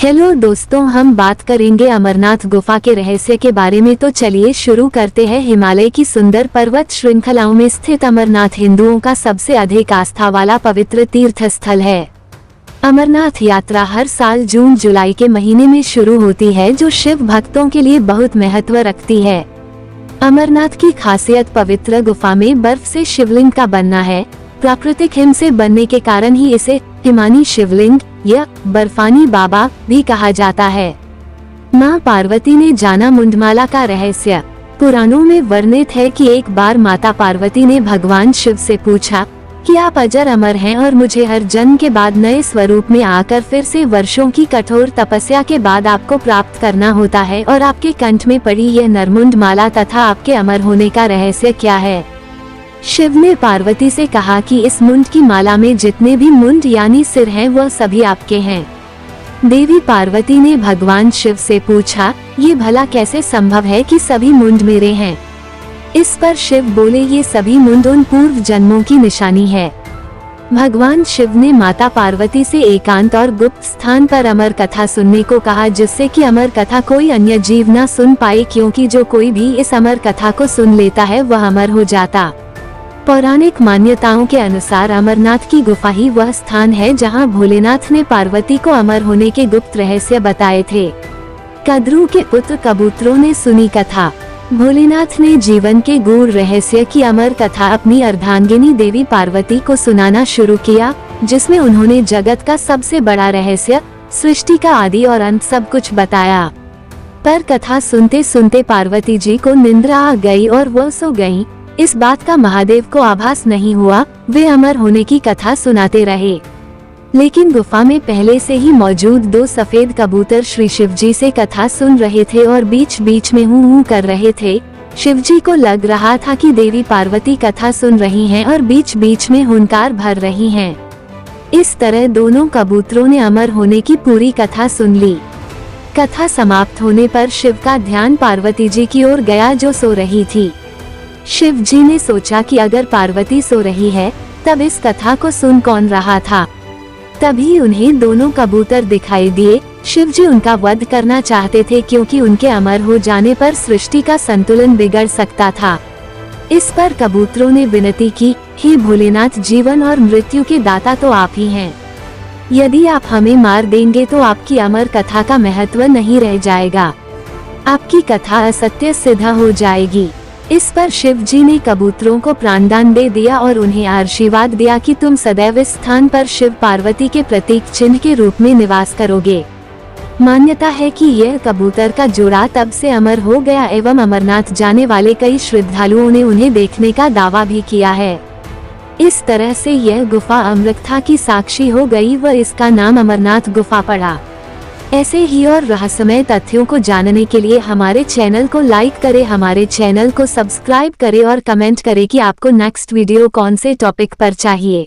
Hello दोस्तों, हम बात करेंगे अमरनाथ गुफा के रहस्य के बारे में। तो चलिए शुरू करते हैं। हिमालय की सुंदर पर्वत श्रृंखलाओं में स्थित अमरनाथ हिंदुओं का सबसे अधिक आस्था वाला पवित्र तीर्थ स्थल है। अमरनाथ यात्रा हर साल जून जुलाई के महीने में शुरू होती है, जो शिव भक्तों के लिए बहुत महत्व रखती है। अमरनाथ की खासियत पवित्र गुफा में बर्फ से शिवलिंग का बनना है। प्राकृतिक हिम से बनने के कारण ही इसे हिमानी शिवलिंग या बर्फानी बाबा भी कहा जाता है। मां पार्वती ने जाना मुंडमाला का रहस्य। पुराणों में वर्णित है कि एक बार माता पार्वती ने भगवान शिव से पूछा कि आप अजर अमर हैं और मुझे हर जन्म के बाद नए स्वरूप में आकर फिर से वर्षों की कठोर तपस्या के बाद आपको प्राप्त करना होता है, और आपके कंठ में पड़ी यह नरमुंड माला तथा आपके अमर होने का रहस्य क्या है। शिव ने पार्वती से कहा कि इस मुंड की माला में जितने भी मुंड यानी सिर हैं वह सभी आपके हैं। देवी पार्वती ने भगवान शिव से पूछा, ये भला कैसे संभव है कि सभी मुंड मेरे हैं। इस पर शिव बोले, ये सभी मुंड उन पूर्व जन्मों की निशानी है। भगवान शिव ने माता पार्वती से एकांत और गुप्त स्थान पर अमर कथा सुनने को कहा, जिससे कि अमर कथा कोई अन्य जीव न सुन पाए, क्योंकि जो कोई भी इस अमर कथा को सुन लेता है वह अमर हो जाता। पौराणिक मान्यताओं के अनुसार अमरनाथ की गुफा ही वह स्थान है जहां भोलेनाथ ने पार्वती को अमर होने के गुप्त रहस्य बताए थे। कद्रू के पुत्र कबूतरों ने सुनी कथा। भोलेनाथ ने जीवन के गूढ़ रहस्य की अमर कथा अपनी अर्धांगिनी देवी पार्वती को सुनाना शुरू किया, जिसमें उन्होंने जगत का सबसे बड़ा रहस्य, सृष्टि का आदि और अंत सब कुछ बताया। पर कथा सुनते सुनते पार्वती जी को निंद्रा आ गई और वह सो गयी। इस बात का महादेव को आभास नहीं हुआ। वे अमर होने की कथा सुनाते रहे, लेकिन गुफा में पहले से ही मौजूद 2 सफेद कबूतर श्री शिवजी से कथा सुन रहे थे और बीच बीच में हूँ कर रहे थे। शिवजी को लग रहा था कि देवी पार्वती कथा सुन रही हैं और बीच बीच में हुंकार भर रही हैं। इस तरह दोनों कबूतरों ने अमर होने की पूरी कथा सुन ली। कथा समाप्त होने पर शिव का ध्यान पार्वती जी की ओर गया, जो सो रही थी। शिव जी ने सोचा कि अगर पार्वती सो रही है तब इस कथा को सुन कौन रहा था। तभी उन्हें दोनों कबूतर दिखाई दिए। शिव जी उनका वध करना चाहते थे, क्योंकि उनके अमर हो जाने पर सृष्टि का संतुलन बिगड़ सकता था। इस पर कबूतरों ने विनती की, हे भोलेनाथ, जीवन और मृत्यु के दाता तो आप ही हैं। यदि आप हमें मार देंगे तो आपकी अमर कथा का महत्व नहीं रह जाएगा, आपकी कथा असत्य सिद्ध हो जाएगी। इस पर शिव जी ने कबूतरों को प्राणदान दे दिया और उन्हें आशीर्वाद दिया कि तुम सदैव इस स्थान पर शिव पार्वती के प्रतीक चिन्ह के रूप में निवास करोगे। मान्यता है कि यह कबूतर का जोड़ा तब से अमर हो गया एवं अमरनाथ जाने वाले कई श्रद्धालुओं ने उन्हें देखने का दावा भी किया है। इस तरह से यह गुफा अमृतता की साक्षी हो गई व इसका नाम अमरनाथ गुफा पड़ा। ऐसे ही और रहस्यमय तथ्यों को जानने के लिए हमारे चैनल को लाइक करें, हमारे चैनल को सब्सक्राइब करें और कमेंट करें कि आपको नेक्स्ट वीडियो कौन से टॉपिक पर चाहिए।